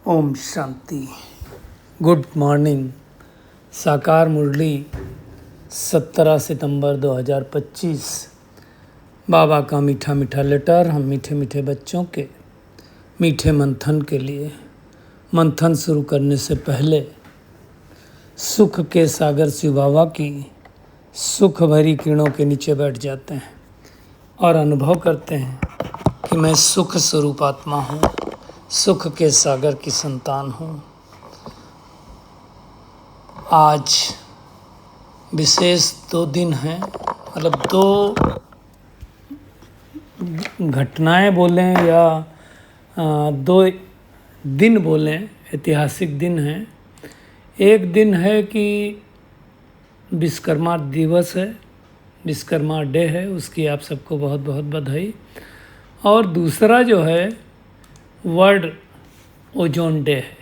Om Shanti. Good morning. साकार मुरली 17 सितंबर 2025। बाबा का मीठा मीठा लेटर हम मीठे मीठे बच्चों के मीठे मंथन के लिए। मंथन शुरू करने से पहले सुख के सागर शिव बाबा की सुख भरी किरणों के नीचे बैठ जाते हैं और अनुभव करते हैं कि मैं सुख स्वरूप आत्मा हूँ, सुख के सागर की संतान हूँ। आज विशेष 2 दिन हैं, मतलब 2 घटनाएं बोलें या 2 दिन बोलें, ऐतिहासिक दिन हैं। एक दिन है कि विश्वकर्मा दिवस है, विश्वकर्मा डे है, उसकी आप सबको बहुत बहुत बधाई। और दूसरा जो है वर्ल्ड ओजोन डे है।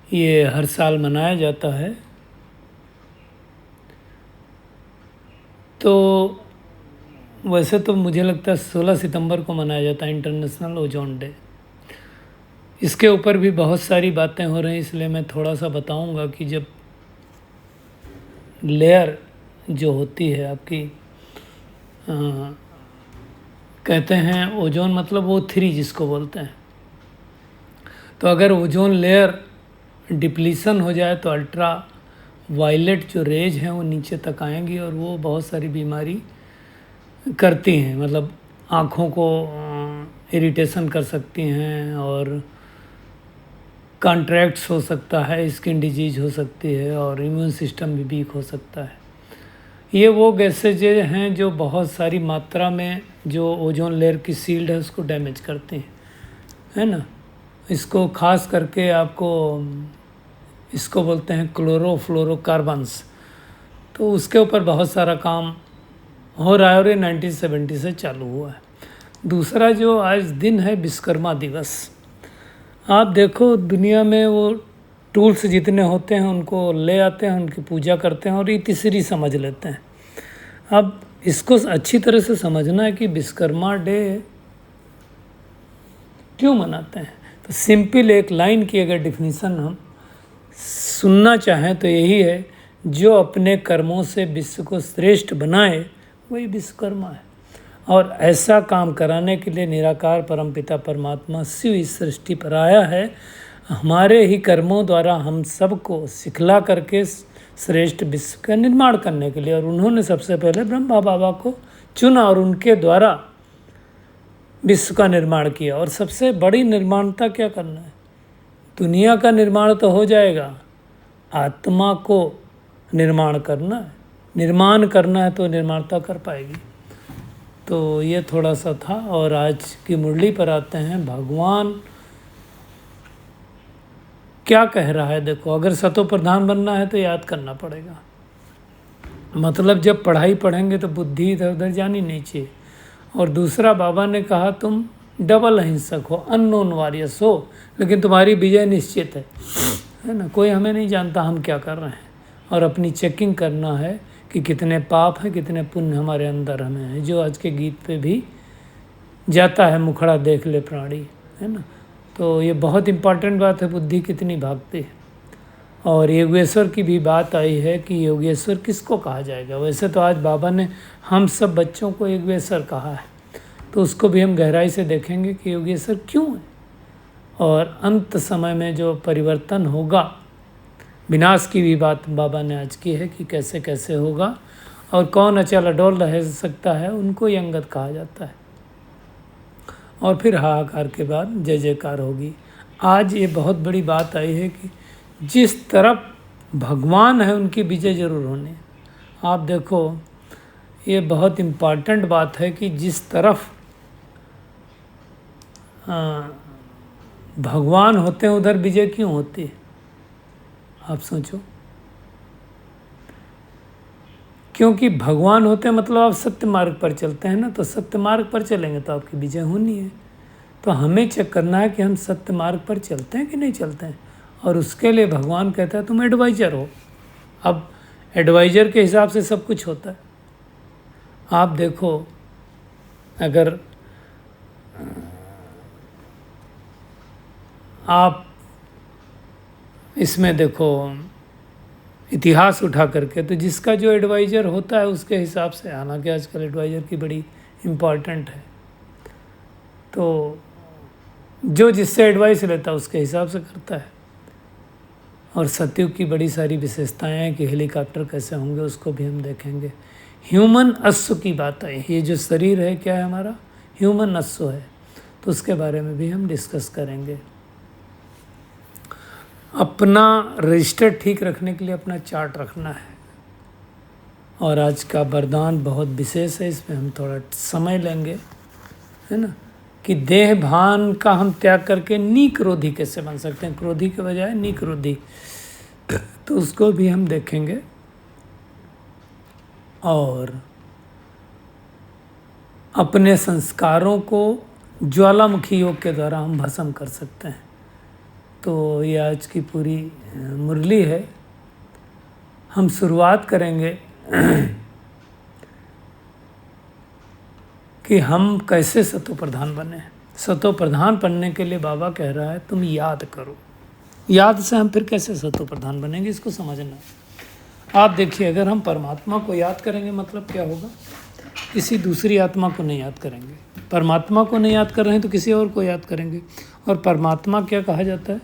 ये हर साल मनाया जाता है। तो वैसे तो मुझे लगता है 16 सितंबर को मनाया जाता है इंटरनेशनल ओजोन डे। इसके ऊपर भी बहुत सारी बातें हो रही हैं, इसलिए मैं थोड़ा सा बताऊंगा कि जब लेयर जो होती है आपकी कहते हैं ओजोन मतलब O3 जिसको बोलते हैं, तो अगर ओजोन लेयर डिप्लीशन हो जाए तो अल्ट्रा वायलेट जो रेज हैं वो नीचे तक आएंगी और वो बहुत सारी बीमारी करती हैं। मतलब आँखों को इरिटेशन कर सकती हैं और कॉन्ट्रैक्ट्स हो सकता है, स्किन डिजीज हो सकती है और इम्यून सिस्टम भी वीक हो सकता है। ये वो गैसेज हैं जो बहुत सारी मात्रा में जो ओजोन लेयर की शील्ड है उसको डैमेज करती हैं, है ना। इसको खास करके आपको इसको बोलते हैं क्लोरोफ्लोरोकार्बन्स। तो उसके ऊपर बहुत सारा काम हो रहा है और ये 1970 से चालू हुआ है। दूसरा जो आज दिन है विश्वकर्मा दिवस। आप देखो दुनिया में वो टूल्स जितने होते हैं उनको ले आते हैं, उनकी पूजा करते हैं और ये तीसरी समझ लेते हैं। अब इसको अच्छी तरह से समझना है कि विश्वकर्मा डे क्यों मनाते हैं। तो सिंपल एक लाइन की अगर डिफिनीसन हम सुनना चाहें तो यही है, जो अपने कर्मों से विश्व को श्रेष्ठ बनाए वही विश्वकर्मा है। और ऐसा काम कराने के लिए निराकार परमपिता परमात्मा शिव इस सृष्टि पर आया है, हमारे ही कर्मों द्वारा हम सबको सिखला करके श्रेष्ठ विश्व का निर्माण करने के लिए। और उन्होंने सबसे पहले ब्रह्मा बाबा को चुना और उनके द्वारा विश्व का निर्माण किया। और सबसे बड़ी निर्माणता क्या करना है, दुनिया का निर्माण तो हो जाएगा, आत्मा को निर्माण करना है, निर्माण करना है तो निर्माणता कर पाएगी। तो ये थोड़ा सा था। और आज की मुरली पर आते हैं। भगवान क्या कह रहा है देखो, अगर सतो प्रधान बनना है तो याद करना पड़ेगा। मतलब जब पढ़ाई पढ़ेंगे तो बुद्धि इधर उधर जानी नहीं चाहिए। और दूसरा बाबा ने कहा तुम डबल अहिंसक हो, अननोन वॉरियर्स हो, लेकिन तुम्हारी विजय निश्चित है ना। कोई हमें नहीं जानता हम क्या कर रहे हैं, और अपनी चेकिंग करना है कि कितने पाप हैं कितने पुण्य हमारे अंदर हमें हैं। जो आज के गीत पे भी जाता है, मुखड़ा देख ले प्राणी, है ना। तो ये बहुत इम्पॉर्टेंट बात है, बुद्धि कितनी भागती है। और योगेश्वर की भी बात आई है कि योगेश्वर किसको कहा जाएगा। वैसे तो आज बाबा ने हम सब बच्चों को योगेश्वर कहा है, तो उसको भी हम गहराई से देखेंगे कि योगेश्वर क्यों है। और अंत समय में जो परिवर्तन होगा, विनाश की भी बात बाबा ने आज की है कि कैसे कैसे होगा। और कौन अचल अडोल रह सकता है, उनको ही अंगद कहा जाता है। और फिर हाहाकार के बाद जय जयकार होगी। आज ये बहुत बड़ी बात आई है कि जिस तरफ भगवान है उनकी विजय जरूर होनी। आप देखो ये बहुत इम्पॉर्टेंट बात है कि जिस तरफ भगवान होते हैं उधर विजय क्यों होती है, आप सोचो। क्योंकि भगवान होते हैं मतलब आप सत्य मार्ग पर चलते हैं ना, तो सत्य मार्ग पर चलेंगे तो आपकी विजय होनी है। तो हमें चेक करना है कि हम सत्य मार्ग पर चलते हैं कि नहीं चलते हैं। और उसके लिए भगवान कहता है तुम एडवाइज़र हो। अब एडवाइज़र के हिसाब से सब कुछ होता है। आप देखो अगर आप इसमें देखो इतिहास उठा करके, तो जिसका जो एडवाइज़र होता है उसके हिसाब से, हालांकि आजकल एडवाइज़र की बड़ी इम्पॉर्टेंट है, तो जो जिससे एडवाइस लेता है उसके हिसाब से करता है। और सतयुग की बड़ी सारी विशेषताएं हैं कि हेलीकॉप्टर कैसे होंगे उसको भी हम देखेंगे। ह्यूमन अश्व की बात है, ये जो शरीर है क्या है हमारा, ह्यूमन अश्व है, तो उसके बारे में भी हम डिस्कस करेंगे। अपना रजिस्टर ठीक रखने के लिए अपना चार्ट रखना है। और आज का वरदान बहुत विशेष है, इसमें हम थोड़ा समय लेंगे, है ना, कि देह भान का हम त्याग करके निक्रोधी कैसे बन सकते हैं, क्रोधी के बजाय निक्रोधी, तो उसको भी हम देखेंगे। और अपने संस्कारों को ज्वालामुखी योग के द्वारा हम भस्म कर सकते हैं। तो ये आज की पूरी मुरली है। हम शुरुआत करेंगे कि हम कैसे सतो प्रधान बने। सतो प्रधान बनने के लिए बाबा कह रहा है तुम याद करो। याद से हम फिर कैसे सतो प्रधान बनेंगे, इसको समझना है। आप देखिए, अगर हम परमात्मा को याद करेंगे मतलब क्या होगा, किसी दूसरी आत्मा को नहीं याद करेंगे। परमात्मा को नहीं याद कर रहे हैं तो किसी और को याद करेंगे। और परमात्मा क्या कहा जाता है,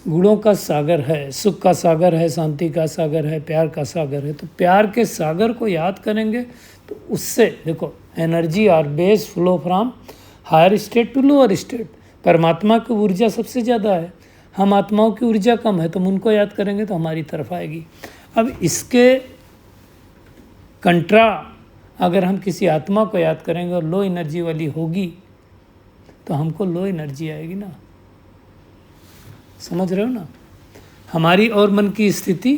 गुणों का सागर है, सुख का सागर है, शांति का सागर है, प्यार का सागर है। तो प्यार के सागर को याद करेंगे तो उससे देखो एनर्जी और base flow from higher state to lower state. परमात्मा की ऊर्जा सबसे ज़्यादा है, हम आत्माओं की ऊर्जा कम है, तो हम उनको याद करेंगे तो हमारी तरफ आएगी। अब इसके कंट्रा अगर हम किसी आत्मा को याद करेंगे और लो एनर्जी वाली होगी तो हमको लो एनर्जी आएगी ना, समझ रहे हो ना। हमारी और मन की स्थिति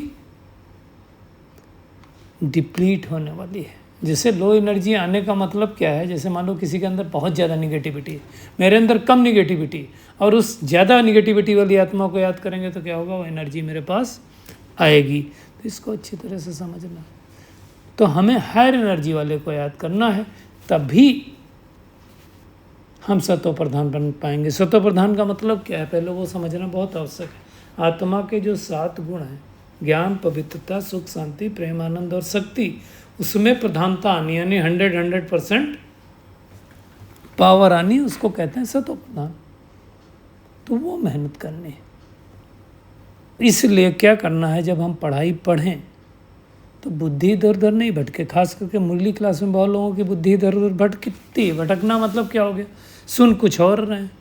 डिप्लीट होने वाली है। जैसे लो एनर्जी आने का मतलब क्या है, जैसे मान लो किसी के अंदर बहुत ज़्यादा निगेटिविटी है, मेरे अंदर कम निगेटिविटी, और उस ज़्यादा निगेटिविटी वाली आत्मा को याद करेंगे तो क्या होगा, वो एनर्जी मेरे पास आएगी। तो इसको अच्छी तरह से समझना। तो हमें हायर एनर्जी वाले को याद करना है, तभी हम सतो प्रधान बन पाएंगे। सतो प्रधान का मतलब क्या है, पहले वो समझना बहुत आवश्यक है। आत्मा के जो 7 गुण हैं, ज्ञान, पवित्रता, सुख, शांति, प्रेम, आनंद और शक्ति, उसमें प्रधानता आनी, यानी 100% पावर आनी, उसको कहते हैं सतो प्रधान। तो वो मेहनत करनी है। इसलिए क्या करना है, जब हम पढ़ाई पढ़ें तो बुद्धि इधर उधर नहीं भटके। खास करके मुरली क्लास में बहुत लोगों की बुद्धि इधर उधर भटकती है। भटकना मतलब क्या हो गया, सुन कुछ और रहे हैं,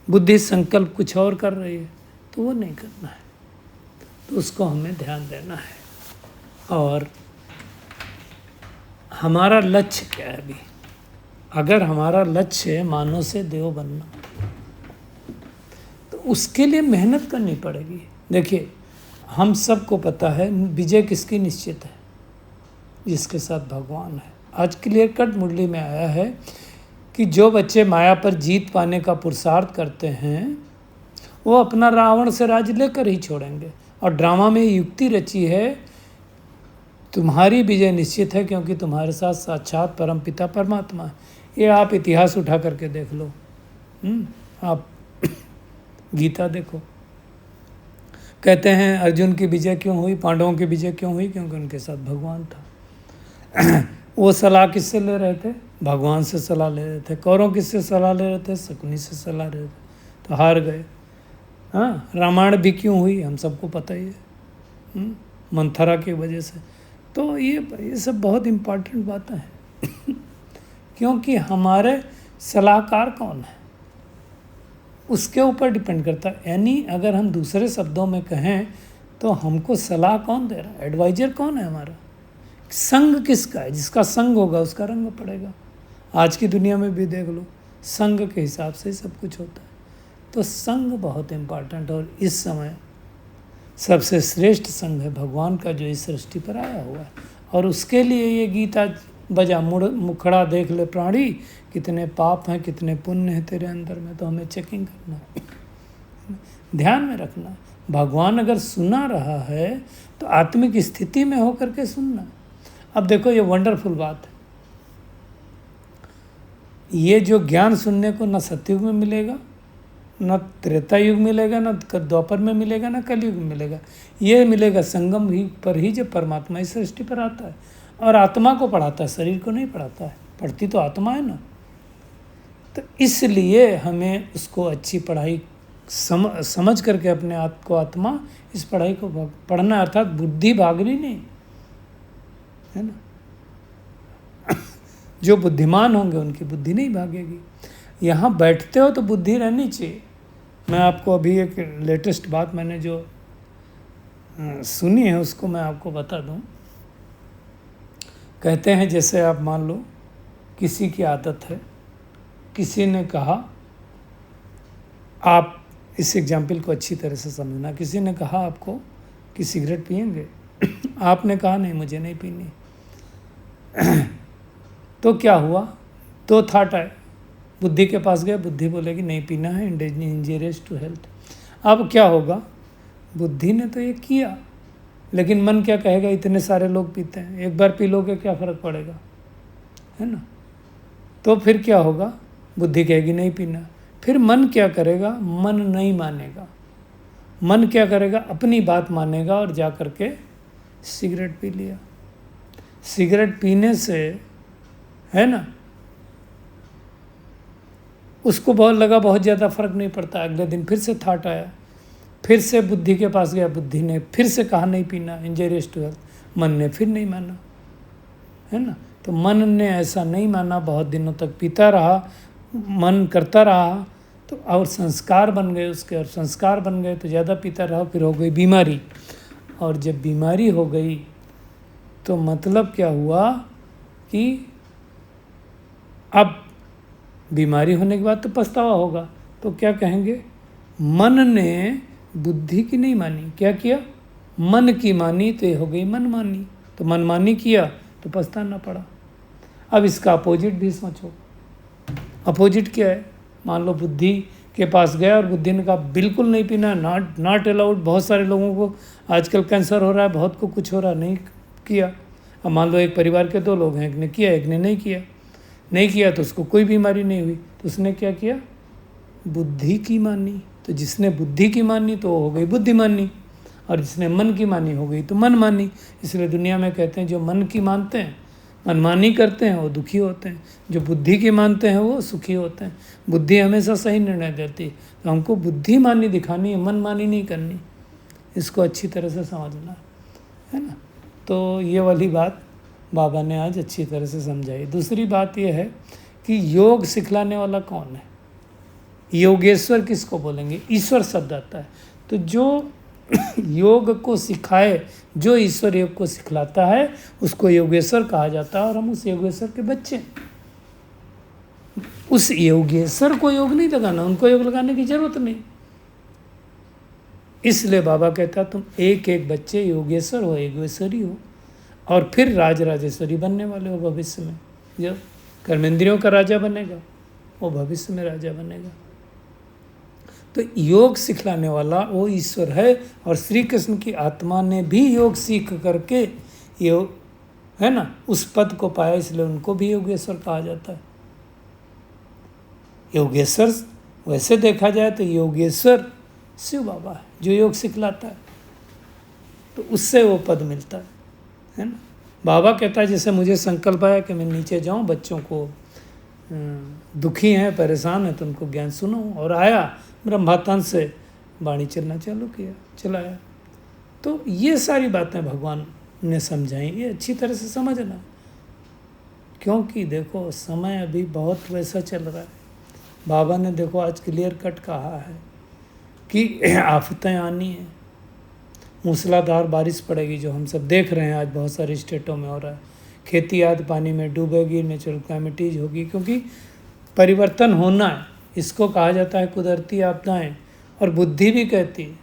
बुद्धि संकल्प कुछ और कर रही है, तो वो नहीं करना है। तो उसको हमें ध्यान देना है। और हमारा लक्ष्य क्या है अभी, अगर हमारा लक्ष्य है मानव से देव बनना, तो उसके लिए मेहनत करनी पड़ेगी। देखिए, हम सबको पता है विजय किसकी निश्चित है, जिसके साथ भगवान है। आज क्लियर कट मुरली में आया है कि जो बच्चे माया पर जीत पाने का पुरुषार्थ करते हैं वो अपना रावण से राज लेकर ही छोड़ेंगे। और ड्रामा में युक्ति रची है, तुम्हारी विजय निश्चित है क्योंकि तुम्हारे साथ साक्षात परमपिता परमात्मा है। ये आप इतिहास उठा करके देख लो, आप गीता देखो, कहते हैं अर्जुन की विजय क्यों हुई, पांडवों की विजय क्यों हुई, क्योंकि उनके साथ भगवान था। वो सलाह किससे ले रहे थे, भगवान से सलाह ले रहे थे। कौरव किससे सलाह ले रहे थे, शकुनी से सलाह ले रहे थे, तो हार गए। हाँ, रामायण भी क्यों हुई हम सबको पता ही है, मंथरा की वजह से। तो ये सब बहुत इम्पोर्टेंट बातें हैं। क्योंकि हमारे सलाहकार कौन है उसके ऊपर डिपेंड करता है। यानी अगर हम दूसरे शब्दों में कहें तो हमको सलाह कौन दे रहा है, एडवाइजर कौन है हमारा, संग किसका है, जिसका संग होगा उसका रंग पड़ेगा। आज की दुनिया में भी देख लो, संग के हिसाब से सब कुछ होता है। तो संग बहुत इम्पॉर्टेंट, और इस समय सबसे श्रेष्ठ संग है भगवान का, जो इस सृष्टि पर आया हुआ है। और उसके लिए ये गीता बजा मुखड़ा देख ले प्राणी, कितने पाप हैं कितने पुण्य हैं तेरे अंदर में, तो हमें चेकिंग करना है, ध्यान में रखना। भगवान अगर सुना रहा है तो आत्मिक स्थिति में होकर के सुनना। अब देखो ये वंडरफुल बात है, ये जो ज्ञान सुनने को न सतयुग में मिलेगा, न त्रेता युग मिलेगा, न द्वापर में मिलेगा, न कलयुग में मिलेगा। ये मिलेगा संगम ही पर ही, जब परमात्मा इस सृष्टि पर आता है और आत्मा को पढ़ाता है, शरीर को नहीं पढ़ाता है। पढ़ती तो आत्मा है ना। तो इसलिए हमें उसको अच्छी पढ़ाई समझ करके अपने आप को आत्मा, इस पढ़ाई को पढ़ना, अर्थात बुद्धि भागनी नहीं, है ना। जो बुद्धिमान होंगे उनकी बुद्धि नहीं भागेगी। यहाँ बैठते हो तो बुद्धि रहनी चाहिए। मैं आपको अभी एक लेटेस्ट बात मैंने जो सुनी है उसको मैं आपको बता दूं। कहते हैं जैसे आप मान लो किसी की आदत है, किसी ने कहा, आप इस एग्जाम्पल को अच्छी तरह से समझना, किसी ने कहा आपको कि सिगरेट पिएंगे आपने कहा नहीं मुझे नहीं पीनी तो क्या हुआ, दो थॉट आए, बुद्धि के पास गए, बुद्धि बोलेगी नहीं पीना है, इंजीरियस टू हेल्थ। अब क्या होगा, बुद्धि ने तो ये किया, लेकिन मन क्या कहेगा, इतने सारे लोग पीते हैं, एक बार पी लोगे क्या फ़र्क पड़ेगा, है ना। तो फिर क्या होगा, बुद्धि कहेगी नहीं पीना, फिर मन क्या करेगा, मन नहीं मानेगा, मन क्या करेगा, अपनी बात मानेगा और जा कर के सिगरेट पी लिया। सिगरेट पीने से, है ना, उसको बहुत ज़्यादा फर्क नहीं पड़ता। अगले दिन फिर से थॉट आया, फिर से बुद्धि के पास गया, बुद्धि ने फिर से कहा नहीं पीना, इंजीरियस टू हेल्थ, मन ने फिर नहीं माना, है ना। तो मन ने ऐसा नहीं माना, बहुत दिनों तक पीता रहा, मन करता रहा, तो और संस्कार बन गए उसके, और संस्कार बन गए तो ज़्यादा पीता रहा, फिर हो गई बीमारी। और जब बीमारी हो गई तो मतलब क्या हुआ कि अब बीमारी होने के बाद तो पछतावा होगा, तो क्या कहेंगे, मन ने बुद्धि की नहीं मानी, क्या किया, मन की मानी, तो ये हो गई मनमानी, तो मनमानी किया तो पछताना पड़ा। अब इसका अपोजिट भी सोचो, अपोजिट क्या है, मान लो बुद्धि के पास गया और बुद्धि ने कहा बिल्कुल नहीं पीना, नॉट अलाउड। बहुत सारे लोगों को आजकल कैंसर हो रहा है, बहुत को कुछ हो रहा है, नहीं किया। अब मान लो एक परिवार के 2 लोग हैं, एक ने किया एक ने नहीं किया, नहीं किया तो उसको कोई बीमारी नहीं हुई, तो उसने क्या किया, बुद्धि की मानी। तो जिसने बुद्धि की मानी तो हो गई बुद्धिमानी, और जिसने मन की मानी हो गई तो मन मानी। इसलिए दुनिया में कहते हैं जो मन की मानते हैं, मनमानी करते हैं, वो दुखी होते हैं, जो बुद्धि की मानते हैं वो सुखी होते हैं। बुद्धि हमेशा सही निर्णय देती है, तो हमको बुद्धिमानी दिखानी है, मनमानी नहीं करनी। इसको अच्छी तरह से समझना है ना। तो ये वाली बात बाबा ने आज अच्छी तरह से समझाई। दूसरी बात यह है कि योग सिखलाने वाला कौन है, योगेश्वर किसको बोलेंगे, ईश्वर शब्द आता है। तो जो योग को सिखाए, जो ईश्वर योग को सिखलाता है उसको योगेश्वर कहा जाता है, और हम उस योगेश्वर के बच्चे। उस योगेश्वर को योग नहीं लगाना, उनको योग लगाने की जरूरत नहीं। इसलिए बाबा कहता तुम एक एक बच्चे योगेश्वर हो, योगेश्वरी हो, और फिर राजेश्वरी बनने वाले हो भविष्य में। जो कर्मेंद्रियों का राजा बनेगा वो भविष्य में राजा बनेगा। तो योग सिखलाने वाला वो ईश्वर है, और श्री कृष्ण की आत्मा ने भी योग सीख करके योग, है ना, उस पद को पाया, इसलिए उनको भी योगेश्वर कहा जाता है। योगेश्वर वैसे देखा जाए तो योगेश्वर शिव बाबा है जो योग सिखलाता है, तो उससे वो पद मिलता है ना। बाबा कहता है जैसे मुझे संकल्प आया कि मैं नीचे जाऊं, बच्चों को दुखी हैं, परेशान है, तो उनको ज्ञान सुनाऊं, और आया ब्रह्मातन से वाणी चलना चालू किया, चलाया। तो ये सारी बातें भगवान ने समझाई, ये अच्छी तरह से समझना, क्योंकि देखो समय अभी बहुत वैसा चल रहा है। बाबा ने देखो आज क्लियर कट कहा है कि आफतें आनी है, मूसलाधार बारिश पड़ेगी, जो हम सब देख रहे हैं आज बहुत सारे स्टेटों में हो रहा है। खेती आदि पानी में डूबेगी, नेचुरल कैलेमिटीज होगी, क्योंकि परिवर्तन होना है, इसको कहा जाता है कुदरती आपदाएं। और बुद्धि भी कहती है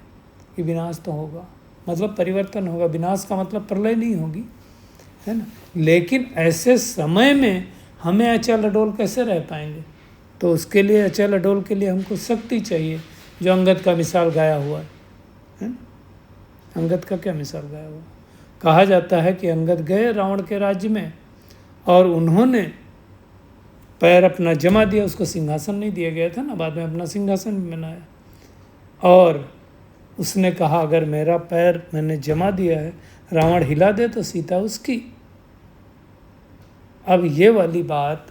कि विनाश तो होगा, मतलब परिवर्तन होगा। विनाश का मतलब प्रलय नहीं होगी, है ना। लेकिन ऐसे समय में हमें अचल अडोल कैसे रह पाएंगे, तो उसके लिए अचल अडोल के लिए हमको शक्ति चाहिए, जो अंगद का मिसाल गाया हुआ है ना। अंगद का क्या मिसाल गाया हुआ, कहा जाता है कि अंगद गए रावण के राज्य में और उन्होंने पैर अपना जमा दिया, उसको सिंहासन नहीं दिया गया था ना, बाद में अपना सिंहासन भी बनाया। और उसने कहा अगर मेरा पैर मैंने जमा दिया है, रावण हिला दे तो सीता उसकी। अब ये वाली बात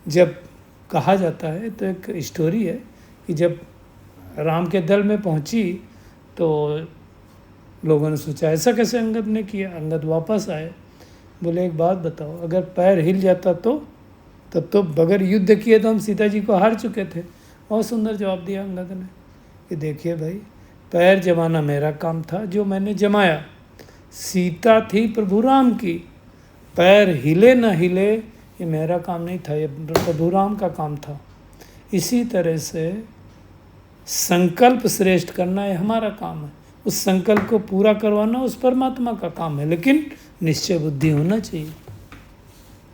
जब कहा जाता है तो एक स्टोरी है कि जब राम के दल में पहुंची तो लोगों ने सोचा ऐसा कैसे अंगद ने किया। अंगद वापस आए, बोले एक बात बताओ, अगर पैर हिल जाता तो तब तो बगैर युद्ध किए तो हम सीता जी को हार चुके थे। बहुत सुंदर जवाब दिया अंगद ने कि देखिए भाई, पैर जमाना मेरा काम था जो मैंने जमाया, सीता थी प्रभु राम की, पैर हिले न हिले ये मेरा काम नहीं था, ये प्रभु राम का काम था। इसी तरह से संकल्प श्रेष्ठ करना ये हमारा काम है, उस संकल्प को पूरा करवाना उस परमात्मा का काम है, लेकिन निश्चय बुद्धि होना चाहिए,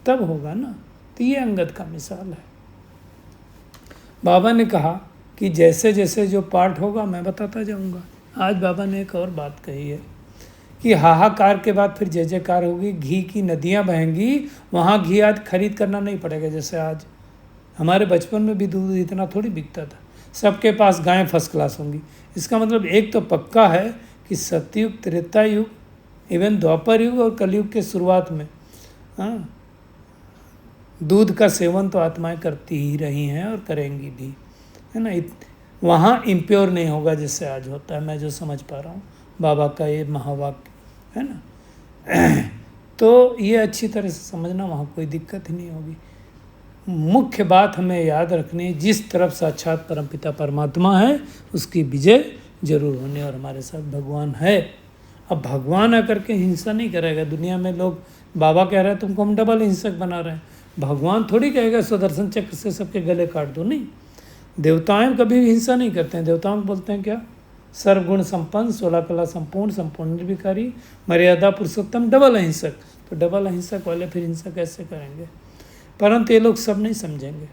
तब होगा ना। तो ये अंगद का मिसाल है। बाबा ने कहा कि जैसे जैसे जो पाठ होगा मैं बताता जाऊंगा। आज बाबा ने एक और बात कही है कि हाहाकार के बाद फिर जय जयकार होगी, घी की नदियाँ बहेंगी, वहाँ घी आज खरीद करना नहीं पड़ेगा। जैसे आज हमारे बचपन में भी दूध इतना थोड़ी बिकता था, सबके पास गायें फर्स्ट क्लास होंगी। इसका मतलब एक तो पक्का है कि सतयुग, त्रेता युग, इवन द्वापर युग और कलयुग के शुरुआत में दूध का सेवन तो आत्माएं करती ही रही हैं और करेंगी भी, है ना। वहाँ इम्प्योर नहीं होगा जैसे आज होता है, मैं जो समझ पा रहा हूँ बाबा का ये महावाक्य है ना। तो ये अच्छी तरह से समझना, वहाँ कोई दिक्कत ही नहीं होगी। मुख्य बात हमें याद रखनी, जिस तरफ साक्षात परमपिता परमात्मा है उसकी विजय जरूर होनी, और हमारे साथ भगवान है। अब भगवान आकर के हिंसा नहीं करेगा। दुनिया में लोग बाबा कह रहे हैं तुमको हम डबल हिंसक बना रहे हैं, भगवान थोड़ी कहेगा सुदर्शन चक्र से सबके गले काट दो, नहीं। देवताएं कभी भी हिंसा नहीं करते हैं। देवताओं को बोलते हैं क्या, सर्वगुण संपन्न, 16 कला संपूर्ण, संपूर्ण निर्विकारी, मर्यादा पुरुषोत्तम, डबल अहिंसक। तो डबल अहिंसक वाले फिर हिंसा कैसे करेंगे? परंतु ये लोग सब नहीं समझेंगे।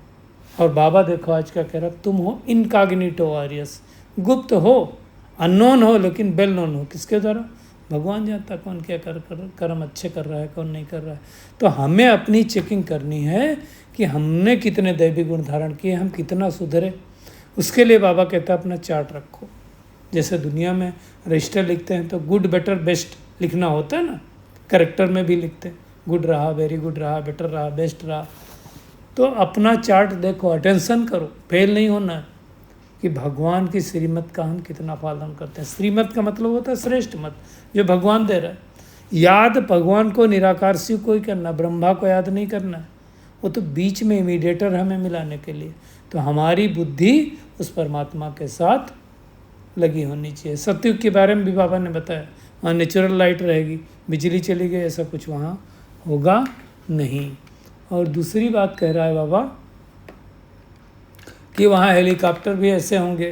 और बाबा देखो आज क्या कह रहा, तुम हो इनकॉग्निटो वारियस, गुप्त हो, अननोन हो लेकिन वेल नोन हो। किसके द्वारा? भगवान जानता कौन क्या कर्म अच्छे कर रहा है, कौन नहीं कर रहा है। तो हमें अपनी चेकिंग करनी है कि हमने कितने दैवी गुण धारण किए, हम कितना सुधरे। उसके लिए बाबा कहता है अपना चार्ट रखो। जैसे दुनिया में रजिस्टर लिखते हैं तो गुड, बेटर, बेस्ट लिखना होता है ना, करेक्टर में भी लिखते हैं, गुड रहा, वेरी गुड रहा, बेटर रहा, बेस्ट रहा। तो अपना चार्ट देखो, अटेंशन करो, फेल नहीं होना है कि भगवान की श्रीमत का हम कितना पालन करते हैं। श्रीमत का मतलब होता है श्रेष्ठ मत, जो भगवान दे रहा है। याद भगवान को, निराकार शिव को ही करना, ब्रह्मा को याद नहीं करना है। वो तो बीच में इमीडिएटर हमें मिलाने के लिए। तो हमारी बुद्धि उस परमात्मा के साथ लगी होनी चाहिए। सतयुग के बारे में भी बाबा ने बताया, वहाँ नेचुरल लाइट रहेगी, बिजली चली गई ऐसा कुछ वहाँ होगा नहीं। और दूसरी बात कह रहा है बाबा कि वहाँ हेलीकॉप्टर भी ऐसे होंगे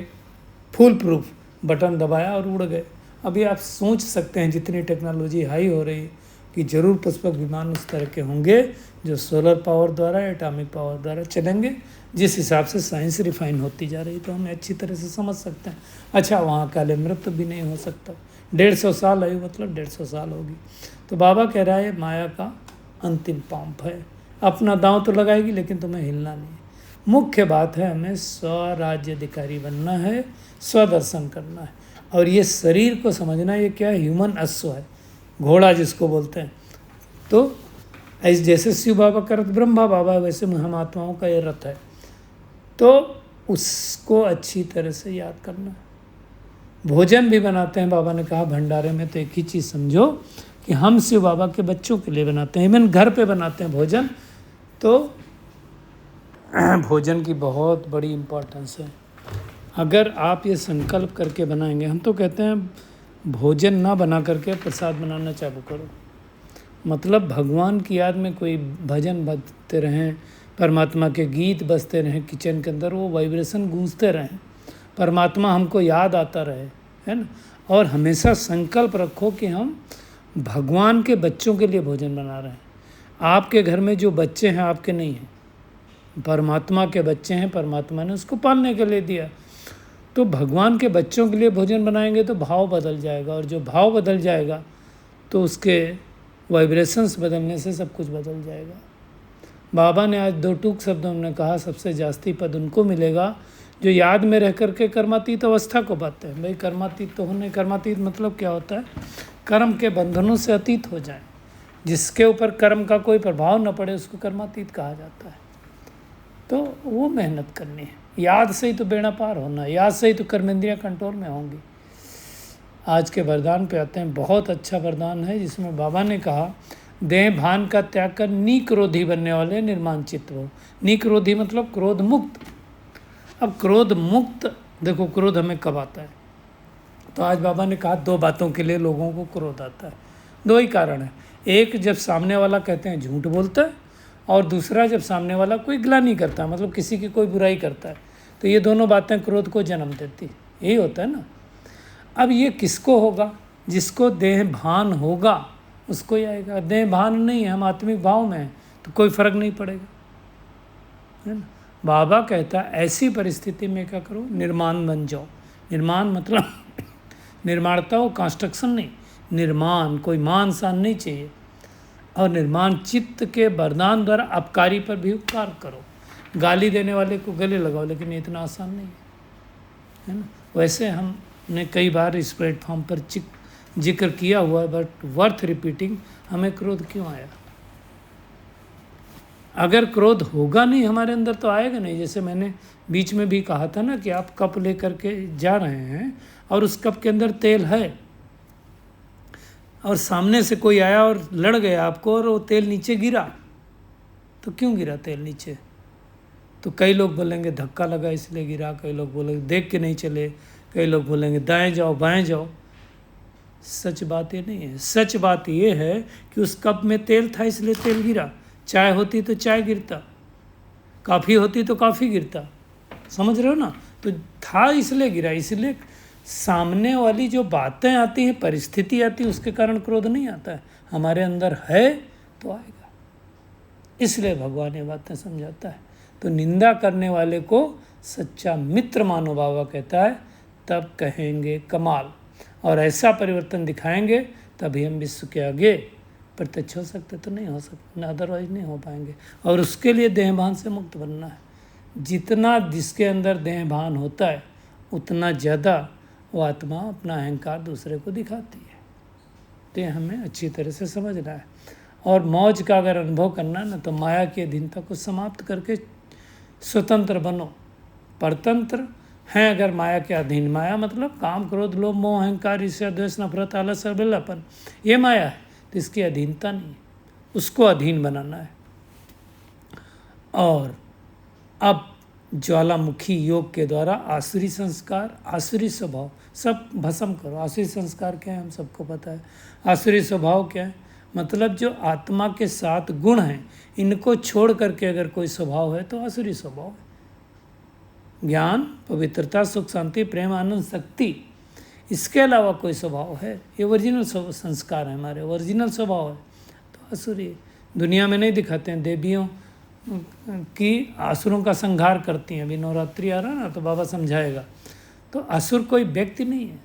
फुल प्रूफ, बटन दबाया और उड़ गए। अभी आप सोच सकते हैं जितनी टेक्नोलॉजी हाई हो रही है कि जरूर पुष्पक विमान उस तरह के होंगे जो सोलर पावर द्वारा, एटॉमिक पावर द्वारा चलेंगे। जिस हिसाब से साइंस रिफाइन होती जा रही तो हमें अच्छी तरह से समझ सकते हैं। अच्छा, वहाँ काले मृत्यु भी नहीं हो सकता। 150 साल आयु मतलब 150 साल होगी। तो बाबा कह रहा है माया का अंतिम पंप है, अपना दांव तो लगाएगी लेकिन तुम्हें हिलना नहीं है। मुख्य बात है हमें स्वराज्याधिकारी बनना है, स्वदर्शन करना है। और ये शरीर को समझना, ये क्या है, ह्यूमन अश्व है, घोड़ा जिसको बोलते हैं। तो ऐसे जैसे शिव बाबा का रथ ब्रह्मा बाबा है, वैसे महात्माओं का ये रथ है। तो उसको अच्छी तरह से याद करना। भोजन भी बनाते हैं, बाबा ने कहा भंडारे में तो एक ही चीज़ समझो कि हम शिव बाबा के बच्चों के लिए बनाते हैं, इवन घर पे बनाते हैं भोजन। तो भोजन की बहुत बड़ी इम्पोर्टेंस है। अगर आप ये संकल्प करके बनाएंगे, हम तो कहते हैं भोजन ना बना करके प्रसाद बनाना चालू करो। मतलब भगवान की याद में कोई भजन बजते रहें, परमात्मा के गीत बजते रहें किचन के अंदर, वो वाइब्रेशन गूंजते रहें, परमात्मा हमको याद आता रहे, है ना। और हमेशा संकल्प रखो कि हम भगवान के बच्चों के लिए भोजन बना रहे हैं। आपके घर में जो बच्चे हैं आपके नहीं हैं, परमात्मा के बच्चे हैं, परमात्मा ने उसको पालने के लिए दिया। तो भगवान के बच्चों के लिए भोजन बनाएंगे तो भाव बदल जाएगा, और जो भाव बदल जाएगा तो उसके वाइब्रेशंस बदलने से सब कुछ बदल जाएगा। बाबा ने आज 2 टूक शब्दों में कहा, सबसे जास्ती पद उनको मिलेगा जो याद में रह करके कर्मातीत अवस्था को पाते हैं। भाई कर्मातीत तो होने, कर्मातीत मतलब क्या होता है? कर्म के बंधनों से अतीत हो जाए, जिसके ऊपर कर्म का कोई प्रभाव न पड़े उसको कर्मातीत कहा जाता है। तो वो मेहनत करनी है, याद से ही तो बेड़ा पार होना है, याद से ही तो कर्मेंद्रियाँ कंट्रोल में होंगी। आज के वरदान पे आते हैं। बहुत अच्छा वरदान है जिसमें बाबा ने कहा, देह भान का त्याग कर निक्रोधी बनने वाले निर्माण चित्त हो। निक्रोधी मतलब क्रोध मुक्त। अब क्रोध मुक्त, देखो क्रोध हमें कब आता है? तो आज बाबा ने कहा 2 बातों के लिए लोगों को क्रोध आता है। 2 ही कारण है। एक, जब सामने वाला कहते हैं झूठ बोलता है, और दूसरा जब सामने वाला कोई ग्लानि करता है, मतलब किसी की कोई बुराई करता है। तो ये दोनों बातें क्रोध को जन्म देती, यही होता है ना। अब ये किसको होगा? जिसको देह भान होगा उसको ही आएगा। देह भान नहीं है, हम आत्मिक भाव में हैं, तो कोई फर्क नहीं पड़ेगा, है ना। बाबा कहता है ऐसी परिस्थिति में क्या करो? निर्माण बन जाओ। निर्माण मतलब निर्माणता हो, कंस्ट्रक्शन नहीं, निर्माण, कोई मान सान नहीं चाहिए। और निर्माण चित्त के वरदान द्वारा अपकारी पर भी उपकार करो। गाली देने वाले को गले लगाओ, लेकिन ये इतना आसान नहीं है ना। वैसे हमने कई बार इस प्लेटफॉर्म पर जिक्र किया हुआ है, बट वर्थ रिपीटिंग, हमें क्रोध क्यों आया? अगर क्रोध होगा नहीं हमारे अंदर तो आएगा नहीं। जैसे मैंने बीच में भी कहा था ना कि आप कप लेकर के जा रहे हैं और उस कप के अंदर तेल है, और सामने से कोई आया और लड़ गया आपको और वो तेल नीचे गिरा, तो क्यों गिरा तेल नीचे? तो कई लोग बोलेंगे धक्का लगा इसलिए गिरा, कई लोग बोलेंगे देख के नहीं चले, कई लोग बोलेंगे दाएं जाओ बाएं जाओ। सच बात ये नहीं है। सच बात ये है कि उस कप में तेल था इसलिए तेल गिरा। चाय होती तो चाय गिरता, कॉफ़ी होती तो कॉफ़ी गिरता, समझ रहे हो ना। तो था इसलिए गिरा। इसलिए सामने वाली जो बातें आती हैं, परिस्थिति आती है, उसके कारण क्रोध नहीं आता है। हमारे अंदर है तो आएगा। इसलिए भगवान ये बातें समझाता है। तो निंदा करने वाले को सच्चा मित्र मानो, बाबा कहता है, तब कहेंगे कमाल, और ऐसा परिवर्तन दिखाएंगे तभी हम विश्व के आगे प्रत्यक्ष हो सकते, तो नहीं हो सकते, अदरवाइज नहीं हो पाएंगे। और उसके लिए देहभान से मुक्त बनना है। जितना जिसके अंदर देहभान होता है उतना ज़्यादा वो आत्मा अपना अहंकार दूसरे को दिखाती है। तो ये हमें अच्छी तरह से समझना है। और मौज का अगर अनुभव करना है ना, तो माया की अधीनता को समाप्त करके स्वतंत्र बनो। परतंत्र हैं अगर माया के अधीन। माया मतलब काम, क्रोध, लोभ, मोह, अहंकार, ईर्ष्या, द्वेष, नफरत, आलस, अबेलापन, ये माया है। तो इसकी अधीनता नहीं है, उसको अधीन बनाना है। और अब ज्वालामुखी योग के द्वारा आसुरी संस्कार, आसुरी स्वभाव सब भस्म करो। आसुरी संस्कार क्या है हम सबको पता है। आसुरी स्वभाव क्या है? मतलब जो आत्मा के 7 गुण हैं, इनको छोड़ करके अगर कोई स्वभाव है तो आसुरी स्वभाव है। ज्ञान, पवित्रता, सुख, शांति, प्रेम, आनंद, शक्ति, इसके अलावा कोई स्वभाव है, ये ओरिजिनल संस्कार है, हमारे ओरिजिनल स्वभाव है, तो आसुरी। दुनिया में नहीं दिखाते हैं। देवियों की असुरों का संहार करती हैं। अभी नवरात्रि आ रहा ना, तो बाबा समझाएगा। तो असुर कोई व्यक्ति नहीं है,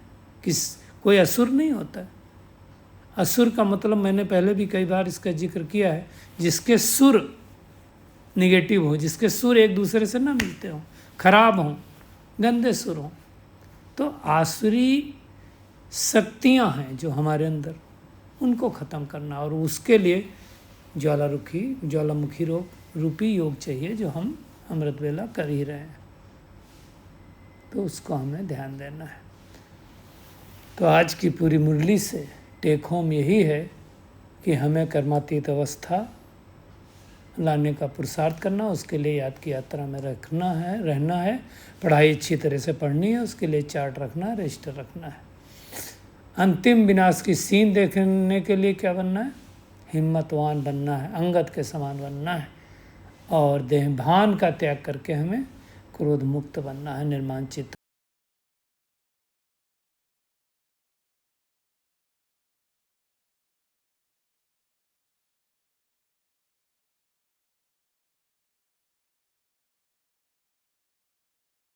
कोई असुर नहीं होता है। असुर का मतलब मैंने पहले भी कई बार इसका जिक्र किया है, जिसके सुर निगेटिव हो, जिसके सुर एक दूसरे से ना मिलते हों, खराब हों, गंदे सुर हों। तो आसुरी शक्तियाँ हैं जो हमारे अंदर, उनको ख़त्म करना। और उसके लिए ज्वालामुखी रूपी योग चाहिए, जो हम अमृत वेला कर ही रहे हैं। तो उसको हमें ध्यान देना है। तो आज की पूरी मुरली से टेक होम यही है कि हमें कर्मातीत अवस्था लाने का पुरुषार्थ करना, उसके लिए याद की यात्रा में रहना है। पढ़ाई अच्छी तरह से पढ़नी है, उसके लिए चार्ट रखना है, रजिस्टर रखना है। अंतिम विनाश की सीन देखने के लिए क्या बनना है? हिम्मतवान बनना है, अंगद के समान बनना है। और देहभान का त्याग करके हमें क्रोध मुक्त बनना है, निर्माण चित्त